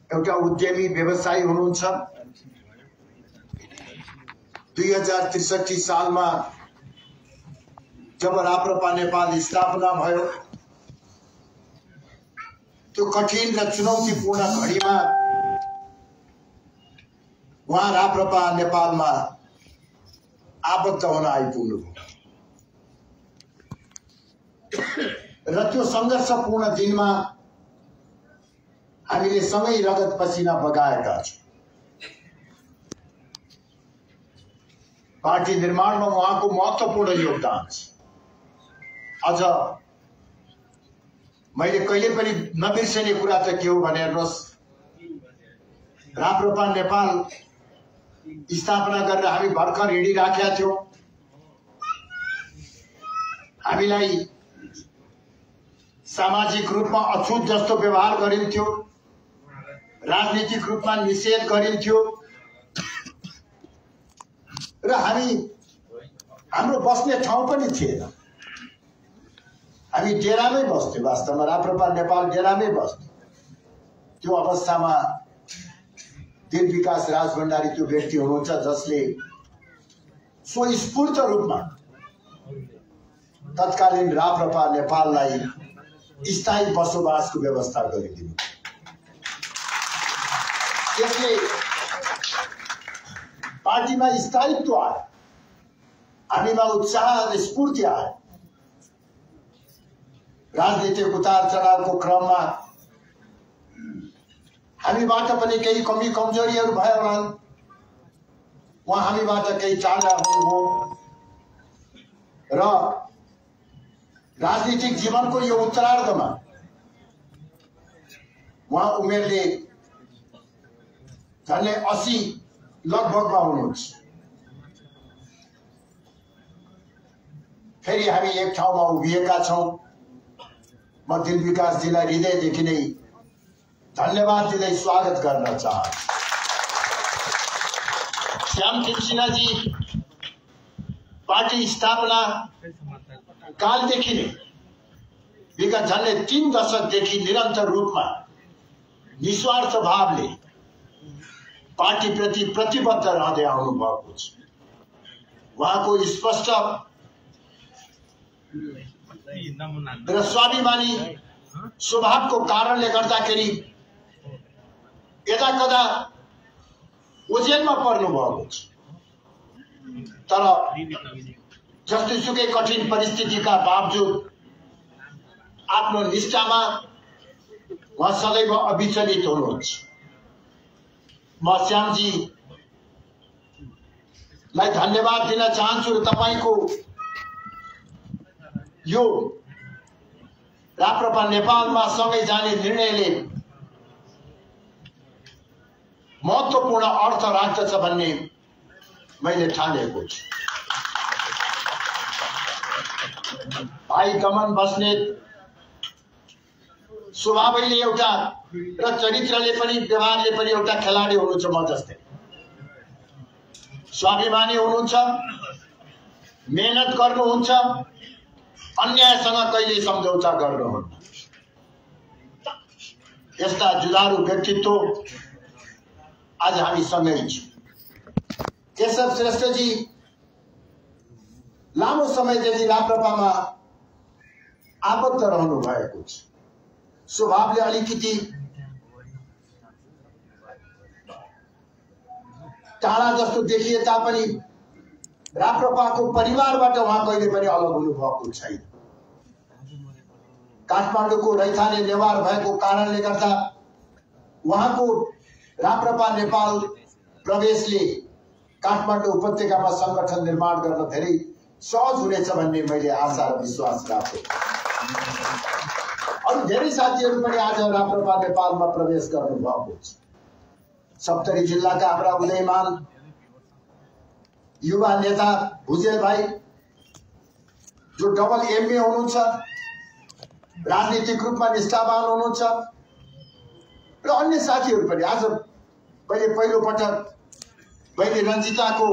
एउटा उद्यमी व्यवसायी हुनुहुन्छ। 2063 सालमा जब राप्रपा नेपाल स्थापना भयो, त्यो कठिन र चुनौतीपूर्ण घडीमा उहाँ राप्रपा नेपालमा आबद्ध हुन आइपुग्नुभयो र त्यो संघर्षपूर्ण दिनमा हामीले सँगै रगत पसिना बगाएका छौं। पार्टी निर्माणमा उहाँको महत्त्वपूर्ण योगदान छ। अझ मैले कहिले पनि नबिर्सने कुरा त के हो भने हेर्नुहोस्, राप्रपा नेपाल स्थापना गरेर हामी भर्खर हिँडिराखेका थियौं। हामीलाई सामाजिक रूपमा अछुत जस्तो व्यवहार गरिन्थ्यो, राजनीतिक रूपमा निषेध गरिन्थ्यो र हाम्रो बस्ने ठाउँ पनि थिएन। हामी डेरामै बस्थ्यौं। वास्तवमा राप्रपा नेपाल डेरामै बस्थ्यो। त्यो अवस्थामा दिल विकास राजभण्डारी त्यो व्यक्ति हुनुहुन्छ जसले स्वस्फूर्त रूपमा तत्कालीन राप्रपा नेपाललाई स्थायी बसोबासको व्यवस्था गरिदिनु। त्यसले पार्टीमा स्थायित्व आयो, हामीमा उत्साह र स्फूर्ति आयो। राजनीतिक उतार चढावको क्रममा हामीबाट पनि केही कमी कमजोरीहरू भयो होला, उहाँ हामीबाट केही टाढा हुनुभयो र राजनीतिक जीवनको यो उत्तरार्धमा उहाँ उमेरले झन्डै 80 लगभगमा हुनुहुन्छ। फेरि हामी एक ठाउँमा उभिएका छौं। म दिल विकासजीलाई हृदयदेखि नै धन्यवाद दिँदै स्वागत गर्न चाहन्छु। श्याम सिन्हाजी पार्टी स्थापना कालदेखि नै विगत झन्डै 3 दशकदेखि निरन्तर रूपमा निस्वार्थ भावले पार्टी प्रति प्रतिबद्ध रहँदै आउनु भएको छ। उहाँको स्पष्ट र स्वाभिमानी स्वभावको कारणले गर्दाखेरि यता कदा ओझेलमा पर्नु भएको छ, तर जस्तोसुकै कठिन परिस्थितिका बावजुद आफ्नो निष्ठामा उहाँ सदैव अविचलित हुनुहुन्छ। म श्यामजीलाई धन्यवाद दिन चाहन्छु र तपाईको यो राप्रपा नेपालमा सँगै जाने निर्णयले महत्त्वपूर्ण अर्थ राख्दछ भन्ने मैले ठानेको छु। भाइ गमन बस्नेत स्वभावैले एउटा र चरित्रले पनि व्यवहारले पनि एउटा खेलाडी हुनुहुन्छ। म जस्तै स्वाभिमानी हुनुहुन्छ, मेहनत गर्नुहुन्छ, अन्यायसँग कहिले सम्झौता गर्नुहुन्न। यस्ता जुझारु व्यक्तित्व आज हामी सँगै छौं। केशव श्रेष्ठजी लामो समयदेखि राप्रपामा आबद्ध रहनु भएको छ। स्वभावले अलिकति टाढा जस्तो देखिए तापनि राप्रपाको परिवारबाट उहाँ कहिले पनि अलग हुनु भएको छैन। काठमाडौँको रैथाने नेवार भएको कारणले गर्दा उहाँको राप्रपा नेपाल प्रवेशले काठमाडौँ उपत्यकामा संगठन निर्माण गर्न धेरै सहज हुनेछ भन्ने मैले आशा र विश्वास राख्छु। अरु धेरै साथीहरू पनि आज राप्रपा नेपालमा प्रवेश गर्नु भएको छ। सप्तरी जिल्लाका हाम्रा उदयमान युवा नेता भुजेल भाइ जो डबल एमए हुनुहुन्छ, राजनीतिक रूपमा निष्ठावान हुनुहुन्छ र अन्य साथीहरू पनि आज मैले पहिलो पटक मैले रञ्जिताको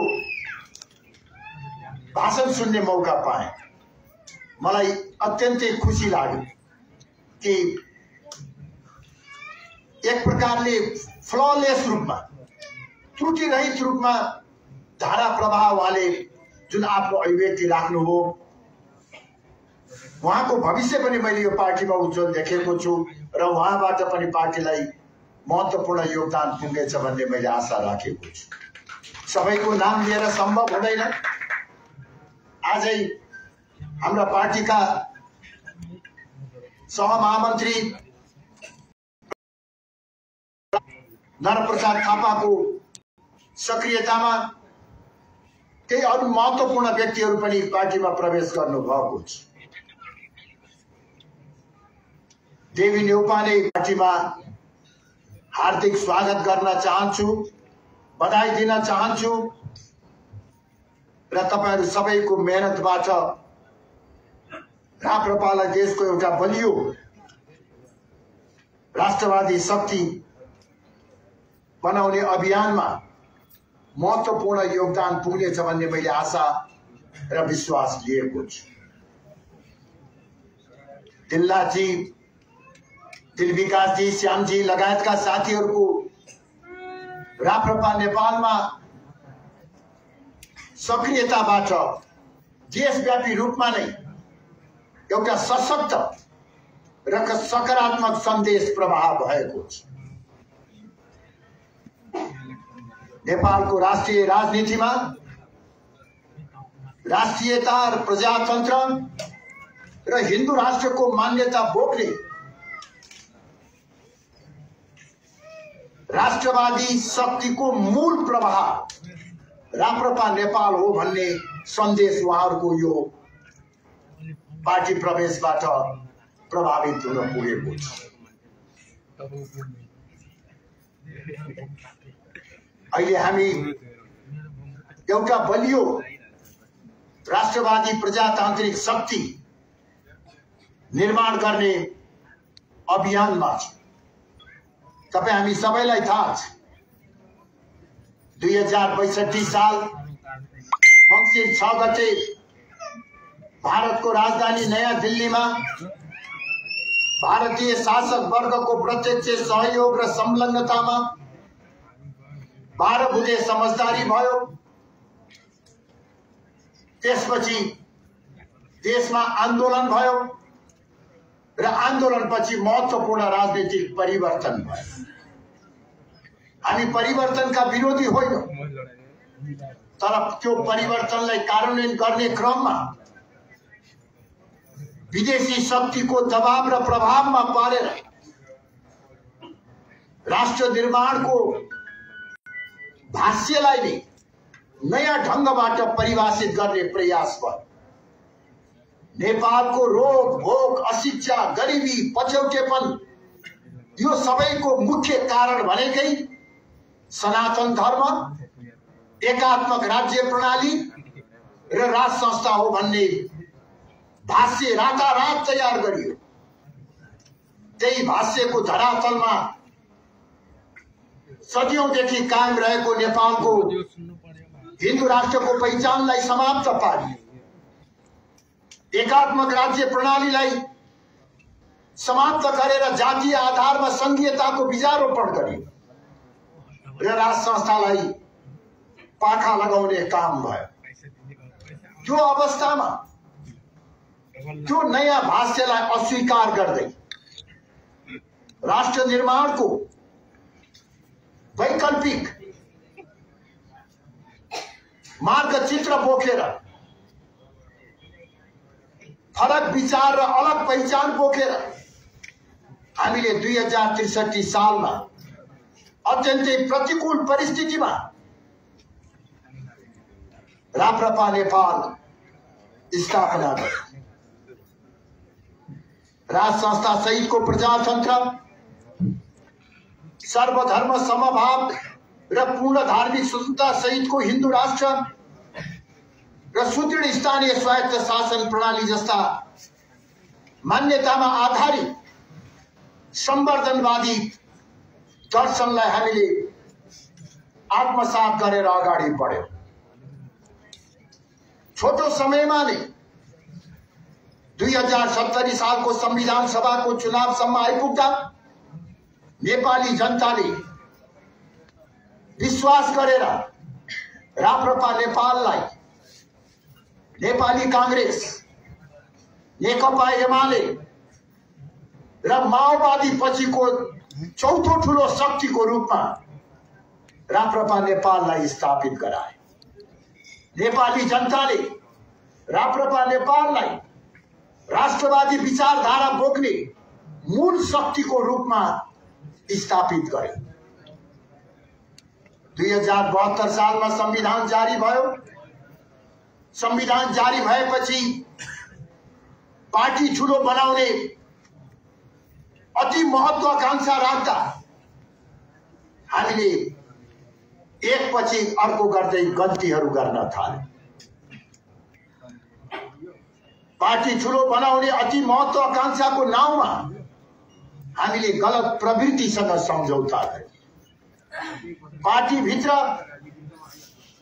भाषण सुन्ने मौका पाएँ। मलाई अत्यन्तै खुसी लाग्यो कि एक प्रकारले फ्ललेस रूपमा, त्रुटि रहित रूपमा धारा प्रवाह उहाँले जुन आफ्नो अभिव्यक्ति राख्नुभयो, उहाँको भविष्य पनि मैले यो पार्टीमा उज्जवल देखेको छु र उहाँबाट पनि पार्टीलाई महत्त्वपूर्ण योगदान पुग्नेछ भन्ने मैले आशा राखेको छु। सबैको नाम लिएर सम्भव हुँदैन। आजै हाम्रा पार्टीका सहमहामन्त्री नरप्रसाद थापाको सक्रियतामा केही अरू महत्त्वपूर्ण व्यक्तिहरू पनि पार्टीमा प्रवेश गर्नुभएको छ। देवी न्यौपाने पार्टीमा हार्दिक स्वागत गर्न चाहन्छु, बधाई दिन चाहन्छु र तपाईहरु सबैको मेहनतबाट राप्रपालाई देशको एउटा बलियो राष्ट्रवादी शक्ति बनाउने अभियानमा महत्त्वपूर्ण योगदान पुग्नेछ भन्ने मैले आशा र विश्वास लिएको छु। दिलनाथजी, दिलविकासजी, श्यामजी लगायतका साथीहरूको राप्रपा नेपालमा सक्रियताबाट देशव्यापी रूपमा नै एउटा सशक्त र सकारात्मक सन्देश प्रवाह भएको छ। नेपालको राष्ट्रिय राजनीतिमा राष्ट्रियता र प्रजातन्त्र र हिन्दू राष्ट्रको मान्यता बोक्ने राष्ट्रवादी शक्तिको मूल प्रवाह राप्रपा नेपाल हो भन्ने सन्देश उहाँहरूको यो पार्टी प्रवेशबाट प्रभावित हुन पुगेको छ। अहिले हामी एउटा बलियो राष्ट्रवादी प्रजातान्त्रिक शक्ति निर्माण गर्ने अभियानमा छ। तपाई हामी सबैलाई थाहा छ, 2062 साल मंसिर 6 गते भारतको राजधानी नयाँ दिल्लीमा भारतीय शासक वर्गको प्रत्यक्ष सहयोग र संलग्नतामा 12 बुँदे समझदारी भयो। त्यसपछि देशमा आन्दोलन भयो र आन्दोलनपछि महत्त्वपूर्ण राजनीतिक परिवर्तन भयो। हामी परिवर्तनका विरोधी होइनौं, तर त्यो परिवर्तनलाई कार्यान्वयन गर्ने क्रममा विदेशी शक्तिको दबाव र प्रभावमा परेर राष्ट्र निर्माणको भाष्यलाई नै नयाँ ढंगबाट परिभाषित गर्ने प्रयास भयो। नेपालको रोग भोग, अशिक्षा, गरिबी, पछौटेपन यो सबैको मुख्य कारण भनेकै सनातन धर्म, एकात्मक राज्य प्रणाली र राज संस्था हो भन्ने भाष्य रातारात तयार गरियो। त्यही भाष्यको धरातलमा सदियौंदेखि कायम रहेको नेपालको हिन्दू राष्ट्रको पहिचानलाई समाप्त पारियो। एकात्मक राज्य प्रणालीलाई समाप्त गरेर जातीय आधारमा संघीयताको बीजारोपण गरियो र राज संस्थालाई पाखा लगाउने काम भयो। त्यो अवस्थामा त्यो नयाँ भाष्यलाई अस्वीकार गर्दै राष्ट्र निर्माणको वैकल्पिक मार्गचित्र बोकेर फरक विचार र अलग पहिचान बोकेर हामीले 2063 सालमा अत्यन्तै प्रतिकूल परिस्थितिमा राप्रपा नेपाल स्थापना गर्यो। राज संस्था सहितको प्रजातन्त्र, सर्वधर्म समभाव र पूर्ण धार्मिक स्वतन्त्रता सहितको हिन्दू राष्ट्र र सुदृढ स्थानीय स्वायत्त शासन प्रणाली जस्ता मान्यतामा आधारित संवर्धनवादी दर्शनलाई हामीले आत्मसात गरेर अगाडि बढ्यौं। छोटो समयमा नै 2070 सालको संविधान सभाको चुनावसम्म आइपुग्दा नेपाली जनताले विश्वास गरेर राप्रपा नेपाललाई नेपाली कांग्रेस, नेकपा एमाले र माओवादी पछिको चौथो ठूलो शक्तिको रूपमा राप्रपा नेपाललाई स्थापित गराए। नेपाली जनताले राप्रपा नेपाललाई राष्ट्रवादी विचारधारा बोक्ने मूल शक्तिको रूपमा स्थापित गर्यो। 2072 सालमा संविधान जारी भयो। संविधान जारी भएपछि पार्टी ठूलो बनाउने अति महत्वाकांक्षा राख्दा हामीले एकपछि अर्को गर्दै गल्तीहरू गर्न थाल्यौं। पार्टी ठूलो बनाउने अति महत्वाकांक्षाको नाउँमा हामीले गलत प्रवृत्तिसँग सम्झौता गर्यौं। पार्टी भित्र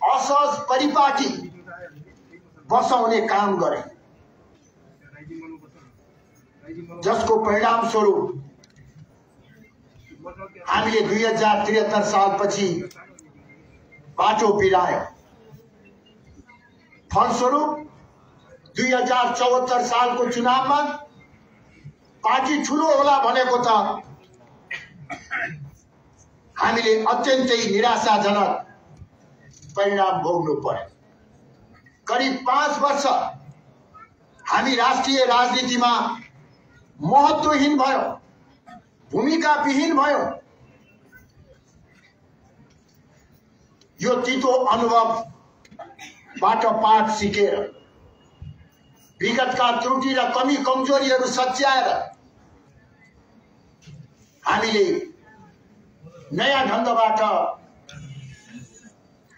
असहज परिपाटी बसाउने काम गरे, जसको परिणाम स्वरूप हामीले 2073 सालपछि बाटो बिरायो। फलस्वरूप 2074 सालको चुनावमा पार्टी ठूलो होला भनेको त हामीले अत्यन्तै निराशाजनक परिणाम भोग्नु पर्यो। करिब 5 वर्ष हामी राष्ट्रिय राजनीतिमा महत्वहीन भयो, भूमिका विहीन भयो। यो तीतो अनुभवबाट पाठ सिकेर विगतका त्रुटि र कमी कमजोरीहरू सच्याएर हामीले नयाँ ढंगबाट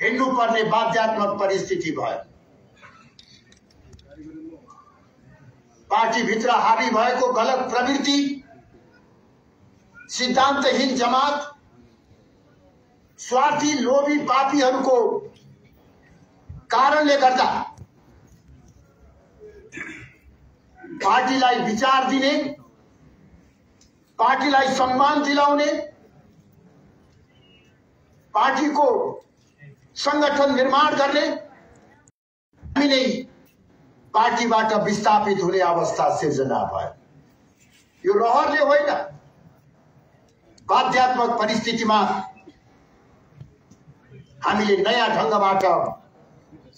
हिँड्नुपर्ने बाध्यात्मक परिस्थिति भयो। पार्टी भित्र हावी भएको गलत प्रवृत्ति, सिद्धान्तहीन जमात, स्वार्थी लोभी पापीहरूको कारणले गर्दा पार्टीलाई विचार दिने, पार्टीलाई सम्मान दिलाउने, पार्टीको संगठन निर्माण गर्ने हामीले पार्टीबाट विस्थापित हुने अवस्था सिर्जना भयो। यो रहरले होइन, बाध्यात्मक परिस्थितिमा हामीले नयाँ ढंगबाट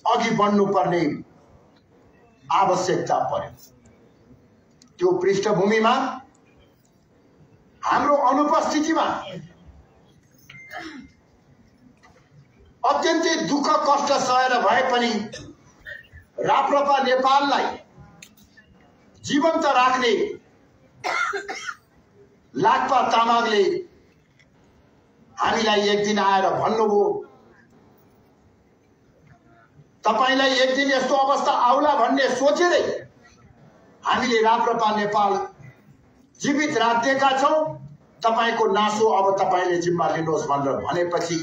अघि बढ्नुपर्ने आवश्यकता पर्यो। त्यो पृष्ठभूमिमा हाम्रो अनुपस्थितिमा अत्यन्तै दुःख कष्ट सहेर भए पनि राप्रपा नेपाललाई जीवन्त राख्ने लाक्पा तामाङले हामीलाई एक दिन आएर भन्नुभयो, तपाईलाई एक दिन यस्तो अवस्था आउला भन्ने सोचेरै हामीले राप्रपा नेपाल जीवित राखेका छौं। तपाईको नासो अब तपाईले जिम्मा लिनुहोस् भनेर भनेपछि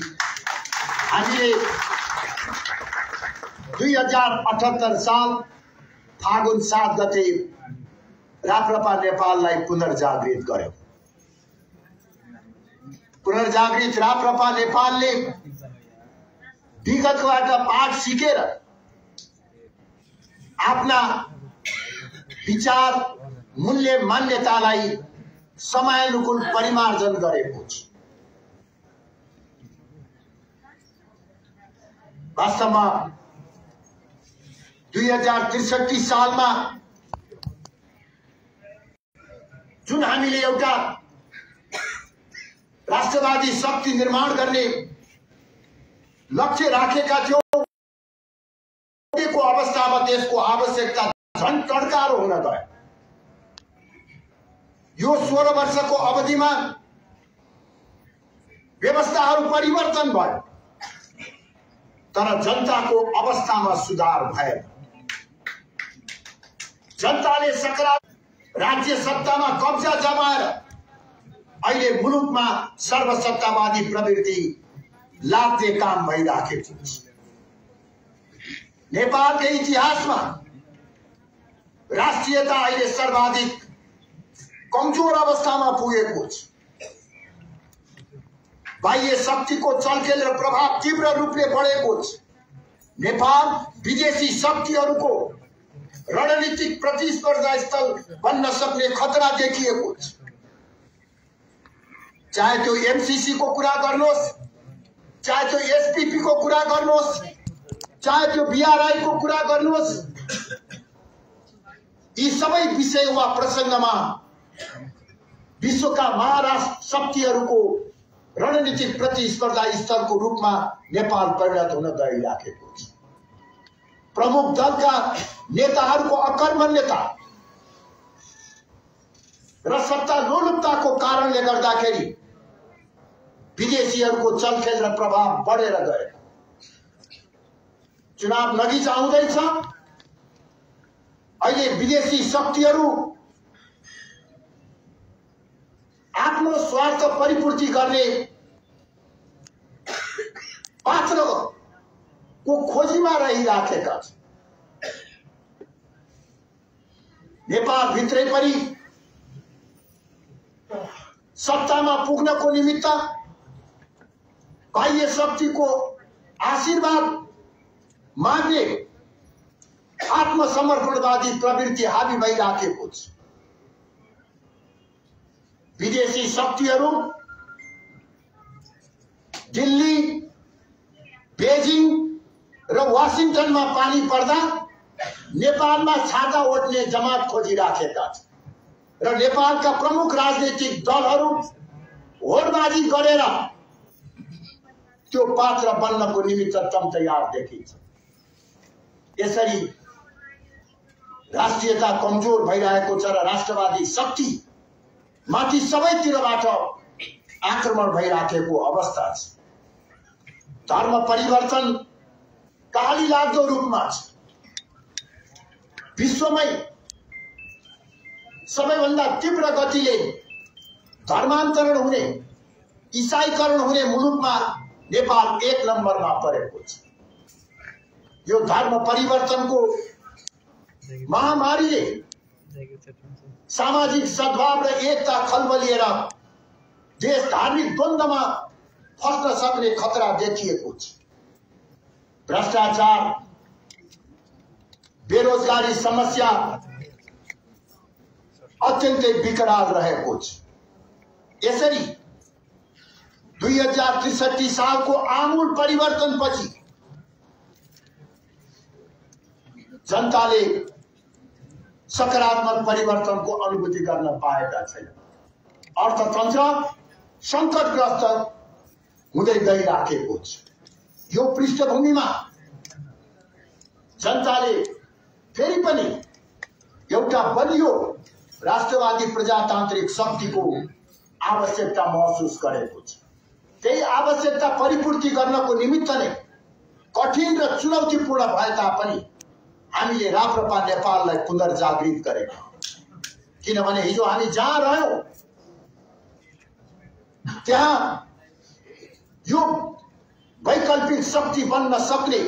हामीले 2078 साल फागुन 7 गते राप्रपा नेपाललाई पुनर्जागृत गर्यो। पुनर्जागृत राप्रपा नेपालले विगतबाट पाठ सिकेर आफ्ना विचार, मूल्य, मान्यतालाई समयानुकूल परिमार्जन गरेको छ। वास्तवमा 2063 सालमा जुन हामीले एउटा राष्ट्रवादी शक्ति निर्माण गर्ने लक्ष्य राखेका थियौं, को अवस्थामा त्यसको आवश्यकता झन् टड्कारो हुन गयो। यो 16 वर्षको अवधिमा व्यवस्थाहरू परिवर्तन भयो, तर जनताको अवस्थामा सुधार भएन। जनताले सकारात्मक राज्य सत्तामा कब्जा जमाएर अहिले मुलुकमा सर्वसत्तावादी प्रवृत्ति लाद्ने काम भइराखेको छ। नेपालकै इतिहासमा राष्ट्रियता अहिले सर्वाधिक कमजोर अवस्थामा पुगेको छ। बाह्य शक्तिको चलखेल र प्रभाव तीव्र रूपले बढेको छ। नेपाल विदेशी शक्तिहरूको रणनीतिक प्रतिस्पर्धा स्थल बन्न सक्ने खतरा देखिएको छ। चाहे त्यो एमसीसी को कुरा गर्नुहोस्, चाहे त्यो एसपीपी को कुरा गर्नुहोस्, चाहे त्यो बीआरआई को कुरा गर्नुहोस्, यी सबै विषय वा प्रसङ्गमा विश्वका महाराष्ट्र शक्तिहरूको रणनीतिक प्रतिस्पर्धा स्थलको रूपमा नेपाल परिणत हुन गइराखेको छ। प्रमुख दलका नेताहरूको अकर्मण्यता र सत्ता लोलुपताको कारणले गर्दाखेरि विदेशीहरूको चलखेल र प्रभाव बढेर गयो। चुनाव नजिक आउँदैछ। अहिले विदेशी शक्तिहरू आफ्नो स्वार्थ परिपूर्ति गर्ने पात्रको खोजीमा रहिराखेका छन्। नेपाल भित्रै पनि सत्तामा पुग्नको निमित्त बाह्य शक्तिको आशीर्वाद माग्ने आत्मसमर्पणवादी प्रवृत्ति हावी भइराखेको छ। विदेशी शक्तिहरू दिल्ली, बेजिङ र वाशिंटनमा पानी पर्दा नेपालमा छाता ओढ्ने जमात खोजिराखेका छन् र नेपालका प्रमुख राजनीतिक दलहरू होडबाजी गरेर त्यो पात्र बन्नको निमित्त तम तयार देखिन्छ। यसरी राष्ट्रियता कमजोर भइरहेको छ र राष्ट्रवादी शक्ति माथि सबैतिरबाट आक्रमण भइराखेको अवस्था छ। धर्म परिवर्तन काली लाग्दो रूपमा छ। विश्वमै सबैभन्दा तीव्र गतिले धर्मान्तरण हुने, इसाईकरण हुने मुलुकमा नेपाल 1 नम्बरमा परेको छ। यो धर्म परिवर्तनको महामारीले सामाजिक सद्भाव र एकता खलबलिएर देश धार्मिक द्वन्द्वमा फस्न सक्ने खतरा देखिएको छ। भ्रष्टाचार, बेरोजगारी समस्या अत्यन्तै विकराल रहेको छ। यसरी 2063 सालको आमूल परिवर्तनपछि जनताले सकारात्मक परिवर्तनको अनुभूति गर्न पाएका छैनन्। अर्थतन्त्र संकटग्रस्त हुँदै गइराखेको छ। यो पृष्ठभूमिमा जनताले फेरि पनि एउटा बलियो राष्ट्रवादी प्रजातान्त्रिक शक्तिको आवश्यकता महसुस गरेको छ। त्यही आवश्यकता परिपूर्ति गर्नको निमित्त नै कठिन र चुनौतीपूर्ण भए तापनि हामीले राप्रपा नेपाललाई पुनर्जागृत गरेका। किनभने हिजो हामी जहाँ रह्यौं त्यहाँ यो वैकल्पिक शक्ति बन्न सक्ने,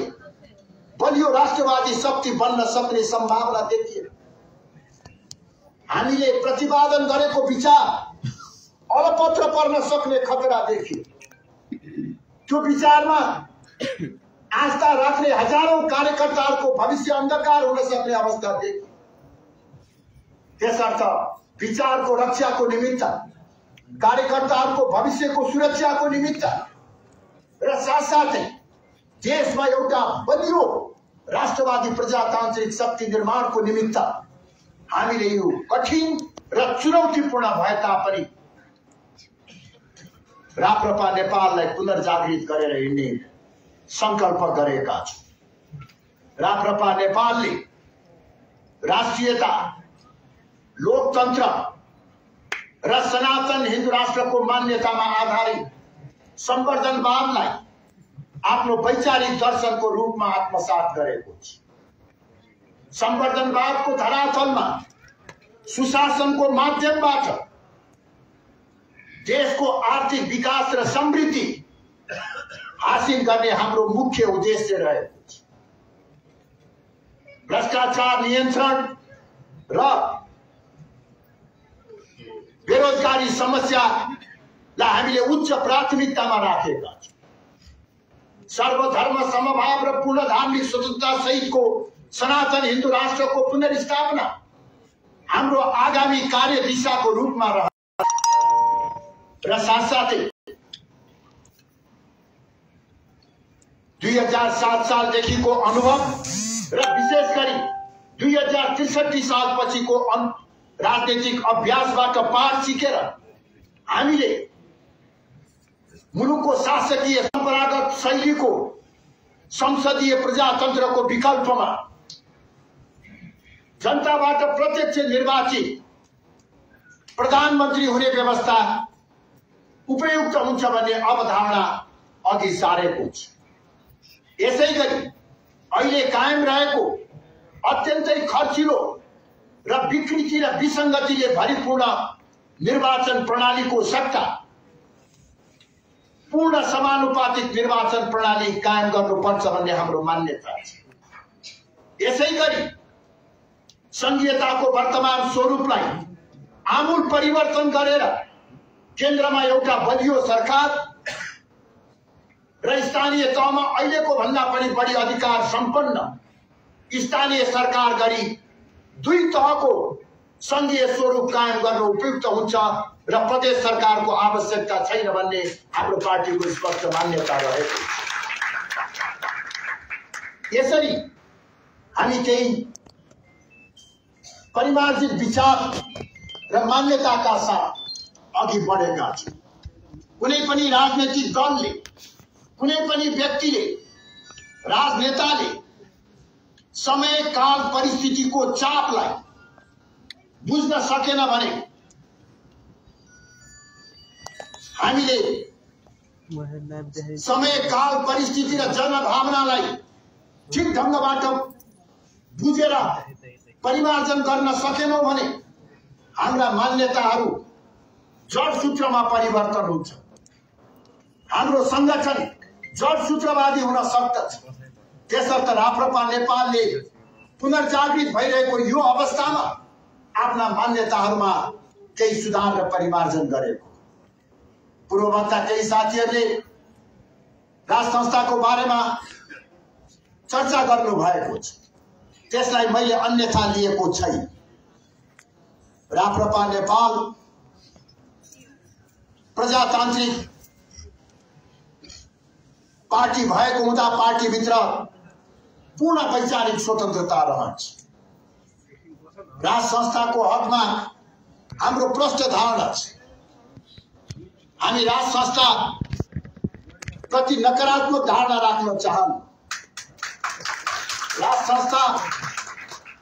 बलियो राष्ट्रवादी शक्ति बन्न सक्ने सम्भावना देखियो। हामीले प्रतिपादन गरेको विचार अलपत्र पर्न सक्ने खतरा देखियो। त्यो विचारमा आस्था राख्ने हजारौं कार्यकर्ताहरूको भविष्य अन्धकार हुन सक्ने अवस्था देखियो। त्यसर्थ विचारको रक्षाको निमित्त, कार्यकर्ताहरूको भविष्यको सुरक्षाको निमित्त र साथसाथै देशमा एउटा बलियो राष्ट्रवादी प्रजातान्त्रिक शक्ति निर्माणको निमित्त हामीले यो कठिन र चुनौतीपूर्ण भए तापनि राप्रपा नेपाललाई पुनर्जागृत गरेर हिँड्ने संकल्प गरेका छौं। राप्रपा नेपालले राष्ट्रियता, लोकतन्त्र र सनातन हिन्दू राष्ट्रको मान्यतामा आधारित संवर्धनवादलाई आफ्नो वैचारिक दर्शनको रूपमा आत्मसात गरेको छ। संवर्धनवादको धरातलमा सुशासनको माध्यमबाट देशको आर्थिक विकास र समृद्धि हासिल गर्ने हाम्रो मुख्य उद्देश्य रहेको छ। भ्रष्टाचार नियन्त्रण र बेरोजगारी समस्या हामीले उच्च प्राथमिकतामा राखेका छौं। सर्वधर्म समभाव र पूर्ण धार्मिक स्वतन्त्रता सहितको सनातन हिन्दू राष्ट्रको पुनर्स्थापना हाम्रो आगामी कार्य दिशाको रूपमा रह र साथसाथै 2007 सालदेखिको अनुभव र विशेष गरी 2063 सालपछिको राजनीतिक अभ्यासबाट पाठ सिकेर हामीले मुलुकको शासकीय परम्परागत शैलीको संसदीय प्रजातन्त्रको विकल्पमा जनताबाट प्रत्यक्ष निर्वाचित प्रधानमन्त्री हुने व्यवस्था उपयुक्त हुन्छ भन्ने अवधारणा अघि सारेको छ। यसैगरी अहिले कायम रहेको अत्यन्तै खर्चिलो र विकृति र विसंगतिले भरिपूर्ण निर्वाचन प्रणालीको सट्टा पूर्ण समानुपातिक निर्वाचन प्रणाली कायम गर्नुपर्छ भन्ने हाम्रो मान्यता छ। यसैगरी संघीयताको वर्तमान स्वरूपलाई आमूल परिवर्तन गरेर केन्द्रमा एउटा बलियो सरकार र स्थानीय तहमा अहिलेको भन्दा पनि बढी अधिकार सम्पन्न स्थानीय सरकार गरी दुई तहको संघीय स्वरूप कायम गर्न उपयुक्त हुन्छ र प्रदेश सरकारको आवश्यकता छैन भन्ने हाम्रो पार्टीको स्पष्ट मान्यता रहेको छ। यसरी हामी केही परिमार्जित विचार र मान्यताका साथ अघि बढेका छौं। कुनै पनि राजनैतिक दलले, कुनै पनि व्यक्तिले, राजनेताले समय काल परिस्थितिको चापलाई बुझ्न सकेन भने हामीले समय काल परिस्थिति र जनभावनालाई ठिक ढंगबाट बुझेर परिमार्जन गर्न सकेनौं भने हाम्रा मान्यताहरू जडसूत्रमा परिवर्तन हुन्छ। हाम्रो संगठन जडसूत्रवादी हुन सक्दछ। त्यसर्थ राप्रपा नेपालले पुनर्जागृत भइरहेको यो अवस्थामा आफ्ना मान्यताहरूमा केही सुधार र परिमार्जन गरेको। पूर्ववक्ता केही साथीहरूले राज संस्थाको बारेमा चर्चा गर्नु भएको छ, त्यसलाई मैले अन्यथा लिएको छैन। राप्रपा नेपाल प्रजातान्त्रिक पार्टी भएको हुँदा पार्टीभित्र पूर्ण वैचारिक स्वतन्त्रता रहन्छ। राज संस्थाको हकमा हाम्रो प्रष्ट धारणा छ। हामी राज संस्था प्रति नकारात्मक धारणा राख्न चाहन्न। राज संस्था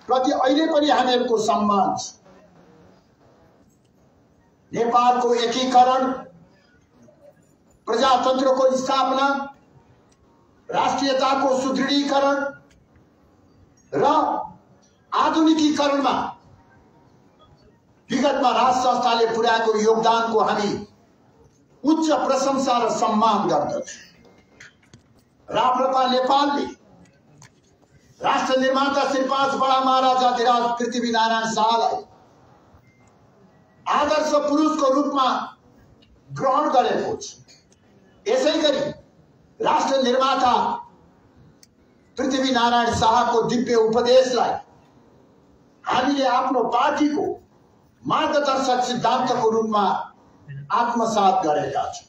प्रति अहिले पनि हामीहरूको सम्मान छ। नेपालको एकीकरण, प्रजातन्त्रको स्थापना, राष्ट्रियताको सुदृढीकरण र आधुनिकीकरणमा विगतमा राज संस्थाले पुर्याएको योगदानको हामी उच्च प्रशंसा र सम्मान गर्दछौं। राप्रपा नेपालले राष्ट्र निर्माता श्री 5 बडा महाराजाधिराज पृथ्वीनारायण शाहलाई आदर्श पुरुषको रूपमा ग्रहण गरेको छ। यसैगरी राष्ट्र निर्माता पृथ्वीनारायण शाहको दिव्य उपदेशलाई हामीले आफ्नो पार्टीको मार्गदर्शक सिद्धान्तको रूपमा आत्मसात गरेका छौं।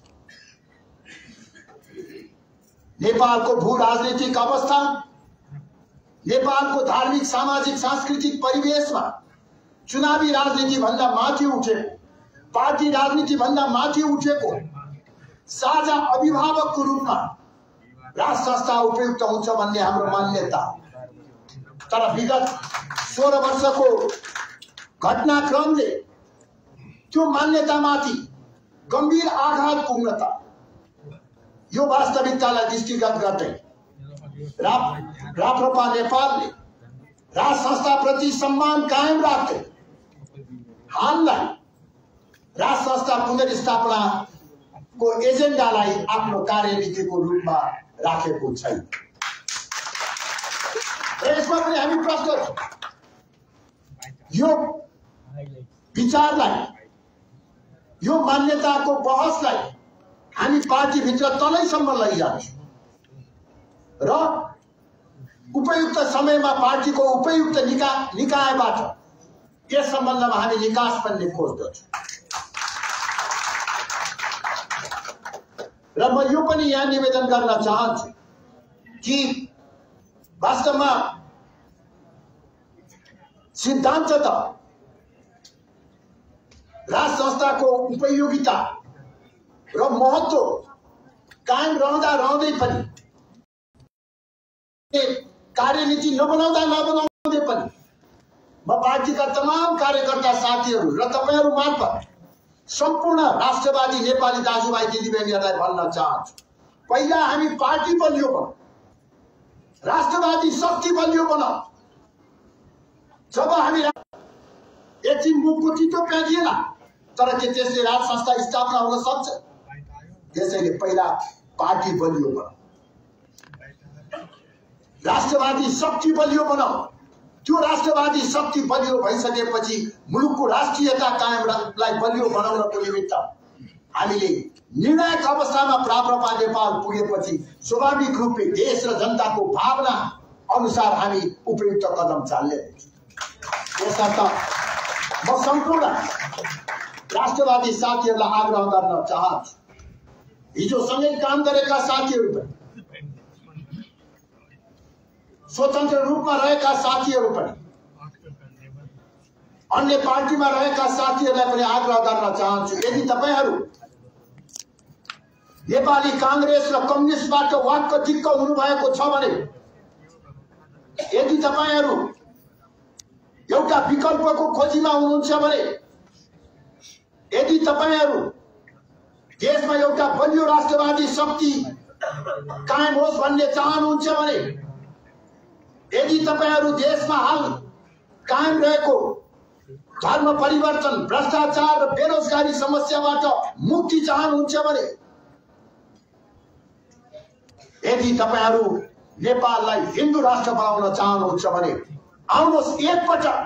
नेपालको भू राजनीतिक अवस्था, नेपालको धार्मिक, सामाजिक, सांस्कृतिक परिवेशमा चुनावी राजनीति भन्दा माथि उठेको, पार्टी राजनीति भन्दा माथि उठेको साझा अभिभावकको रूपमा राज संस्था उपयुक्त हुन्छ भन्ने हाम्रो मान्यता। तर विगत 16 वर्षको घटनाक्रमले त्यो मान्यतामाथि गम्भीर आघात पुग्नता यो वास्तविकतालाई दृष्टिगत गर्दै राप्रपा नेपालले राज संस्था प्रति सम्मान कायम राख्दै हाललाई राज संस्था पुनर्स्थापनाको एजेन्डालाई आफ्नो कार्यनीतिको रूपमा राखेको छैन। यसमा पनि हामी प्रस्तुत छौं। यो विचारलाई यो मान्यताको बहसलाई हामी पार्टीभित्र तलैसम्म लैजान्छौँ र उपयुक्त समयमा पार्टीको उपयुक्त निकायबाट यस सम्बन्धमा हामी निकास पनि खोज्दछौँ। र म यो पनि यहाँ निवेदन गर्न चाहन्छु कि वास्तवमा सिद्धान्त त राज संस्थाको उपयोगिता र महत्व कायम रहँदै पनि कार्यनीति नबनाउँदै पनि म पार्टीका तमाम कार्यकर्ता साथीहरू र तपाईहरू मार्फत सम्पूर्ण राष्ट्रवादी नेपाली दाजुभाइ दिदीबहिनीहरूलाई भन्न चाहन्छु, पहिला हामी पार्टी बलियो बनाऊ, राष्ट्रवादी शक्ति बलियो बनाऊ। जब हामी एकछिन मुखको चितो प्यागिएन तर के त्यसले राज संस्था स्थापना हुन सक्छ? त्यसैले पहिला पार्टी बलियो बनाऊ, राष्ट्रवादी शक्ति बलियो बनाऊ। त्यो राष्ट्रवादी शक्ति बलियो भइसकेपछि मुलुकको राष्ट्रियता कायमलाई बलियो बनाउनको निमित्त हामीले निर्णायक अवस्थामा राप्रपा नेपाल पुगेपछि स्वाभाविक रूपले देश र जनताको भावना अनुसार हामी उपयुक्त कदम चाल्नेछौँ। यसर्थ म सम्पूर्ण राष्ट्रवादी साथीहरूलाई आग्रह गर्न चाहन्छु, हिजो सँगै काम गरेका साथीहरू पनि, स्वतन्त्र रूपमा रहेका साथीहरू पनि, अन्य पार्टीमा रहेका साथीहरूलाई पनि आग्रह गर्न चाहन्छु, यदि तपाईहरू नेपाली कांग्रेस र कम्युनिस्टबाट वाक्क चिक्क हुनुभएको छ भने, यदि तपाईहरू एउटा विकल्पको खोजीमा हुनुहुन्छ भने, यदि तपाईहरू देशमा एउटा बलियो राष्ट्रवादी शक्ति कायम होस् भन्ने चाहनुहुन्छ भने, यदि तपाईहरू देशमा हाल कायम रहेको धर्म परिवर्तन, भ्रष्टाचार र बेरोजगारी समस्याबाट मुक्ति चाहनुहुन्छ भने, यदि तपाईहरू नेपाललाई हिन्दू राष्ट्र बनाउन चाहनुहुन्छ भने आउनुहोस् एकपटक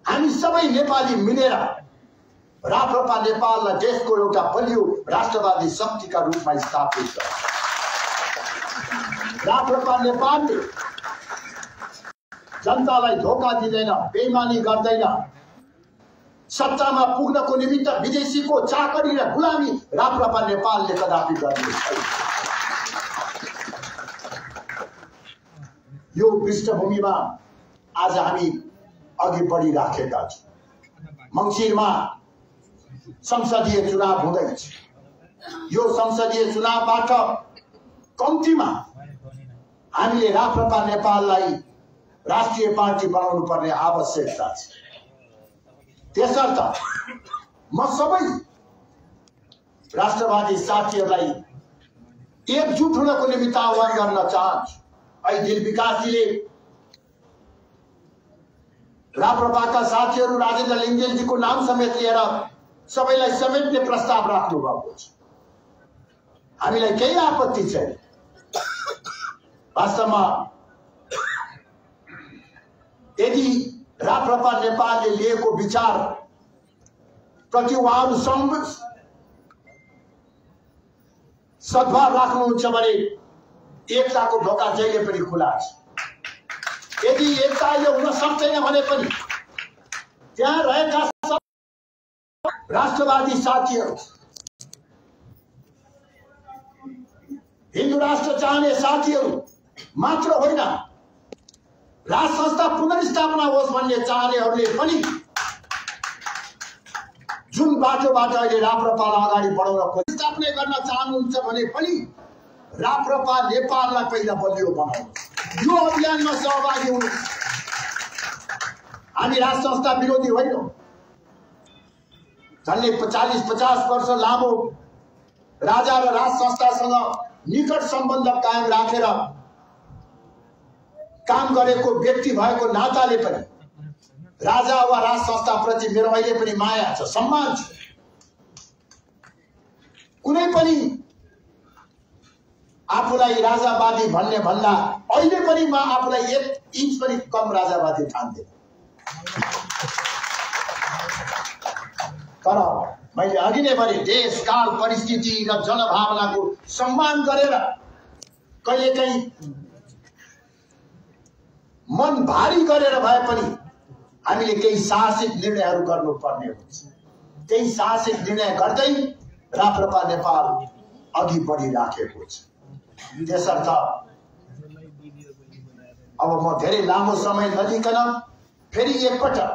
हामी सबै नेपाली मिलेर राप्रपा नेपाललाई देशको एउटा बलियो राष्ट्रवादी शक्तिका रूपमा स्थापित गरौँ। राप्रपा नेपालले जनतालाई धोका दिँदैन, बेइमानी गर्दैन, सत्तामा पुग्नको निमित्त विदेशीको चाकरी र गुलामी राप्रपा नेपालले कदापि गर्ने छैन। यो पृष्ठभूमिमा आज हामी अघि बढिराखेका छौँ। मङ्सिरमा संसदीय चुनाव हुँदैछ। यो संसदीय चुनावबाट कम्तीमा हामीले राप्रपा नेपाललाई राष्ट्रिय पार्टी बनाउनु पर्ने आवश्यकता छ। त्यसर्थ म सबै राष्ट्रवादी साथीहरूलाई एकजुट हुनको निमित्त आह्वान गर्न चाहन्छु। दिन विकासजीले राप्रपाका साथीहरू राजेन्द्र लिङ्गदेलजीको नाम समेत लिएर सबैलाई समेट्ने प्रस्ताव राख्नु भएको छ। हामीलाई केही आपत्ति छैन। वास्तवमा यदि राप्रपा नेपालले लिएको विचार प्रति उहाँहरू सद्भाव राख्नुहुन्छ भने एकताको ढोका जहिले पनि खुला छ। यदि एकता यो हुन सक्दैन भने पनि त्यहाँ रहेका राष्ट्रवादी साथीहरू, हिन्दू राष्ट्र चाहने साथीहरू मात्र होइन, राज संस्था पुनर्स्थापना होस् भन्ने चाहनेहरूले पनि जुन बाटोबाट अहिले राप्रपालाई अगाडि बढाउन स्थापना गर्न चाहनुहुन्छ भने पनि राप्रपा नेपाललाई पहिला बलियो बनाउनु, यो अभियानमा सहभागी हुनु। हामी राज संस्था विरोधी होइनौँ। झन्डै 40-50 वर्ष लामो राजा र राज संस्थासँग निकट सम्बन्ध कायम राखेर काम गरेको व्यक्ति भएको नाताले पनि राजा वा राज संस्था प्रति मेरो अहिले पनि माया छ, सम्मान छ। कुनै पनि आफूलाई राजावादी भन्ने भन्दा अहिले पनि म आफूलाई 1 इन्च पनि कम राजावादी ठान्दिनँ। तर मैले अघि नै भने देश काल परिस्थिति र जनभावनाको सम्मान गरेर कहिलेकाहीँ मन भारी गरेर भए पनि हामीले केही साहसिक निर्णयहरू गर्नुपर्ने हुन्छ। केही साहसिक निर्णय गर्दै राप्रपा नेपाल अघि बढिराखेको छ। त्यसर्थ अब म धेरै लामो समय नलिकन फेरि एकपटक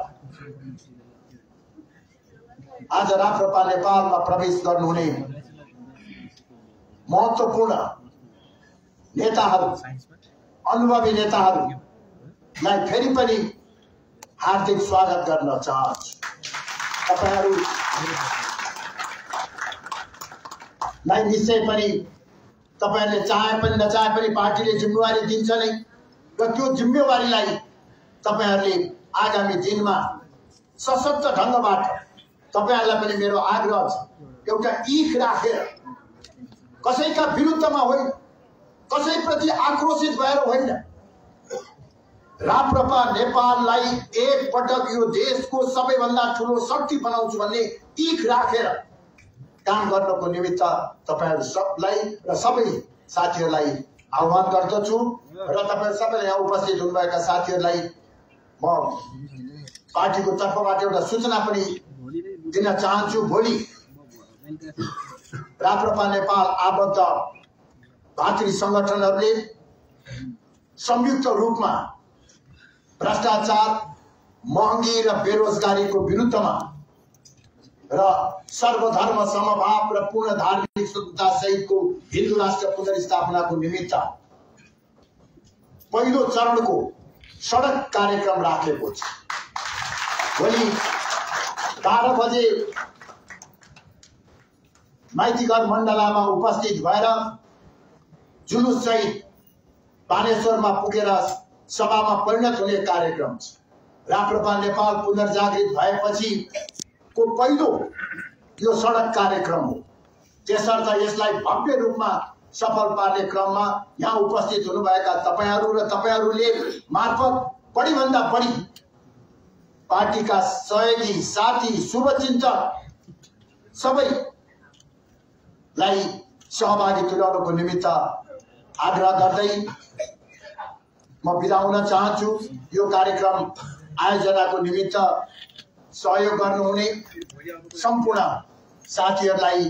आज राप्रपा नेपालमा प्रवेश गर्नुहुने महत्त्वपूर्ण नेताहरू, अनुभवी नेताहरूलाई फेरि पनि हार्दिक स्वागत गर्न चाहन्छु। तपाईँहरूलाई निश्चय पनि तपाईँहरूले चाहे पनि नचाहे पनि पार्टीले जिम्मेवारी दिन्छ नै, र त्यो जिम्मेवारीलाई तपाईँहरूले आगामी दिनमा सशक्त ढङ्गबाट, तपाईँहरूलाई पनि मेरो आग्रह छ, एउटा इख राखेर कसैका विरुद्धमा होइन, कसैप्रति आक्रोशित भएर होइन, राप्रपा नेपाललाई एक पटक यो देशको सबैभन्दा ठुलो शक्ति बनाउँछु भन्ने इख राखेर काम गर्नको निमित्त तपाईहरु सबलाई र सबै साथीहरुलाई आह्वान गर्दछु र तपाईहरु सबैले यहाँ उपस्थित हुनुभएका साथीहरुलाई म पार्टीको तर्फबाट एउटा सूचना पनि दिन चाहन्छु। भोलि राप्रपा नेपाल आबद्ध भातृ संगठनहरुले संयुक्त रूपमा भ्रष्टाचार, महंगी र बेरोजगारीको विरुद्धमा र सर्वधर्म समभाव र पूर्ण धार्मिक स्वतन्त्रता सहितको हिन्दू राष्ट्र पुनर्स्थापनाको निमित्त पहिलो चरणको सडक कार्यक्रम राखेको छ। भोलि 12 बजे माइतीघर मण्डलामा उपस्थित भएर जुलुस सहित बानेश्वरमा पुगेर सभामा परिणत हुने कार्यक्रम छ। राप्रपा नेपाल पुनर्जागृत भएपछि को पहिलो यो सडक कार्यक्रम हो। त्यसर्थ यसलाई भव्य रूपमा सफल पार्ने क्रममा यहाँ उपस्थित हुनुभएका तपाईहरु र तपाईहरुले मार्फत बढी भन्दा बढी पार्टीका सहयोगी साथी शुभचिन्तक सबैलाई सहभागी तुल्याउनको निमित्त आग्रह गर्दै म बिदा हुन चाहन्छु। यो कार्यक्रम आयोजनाको निमित्त सहयोग गर्नुहुने सम्पूर्ण साथीहरुलाई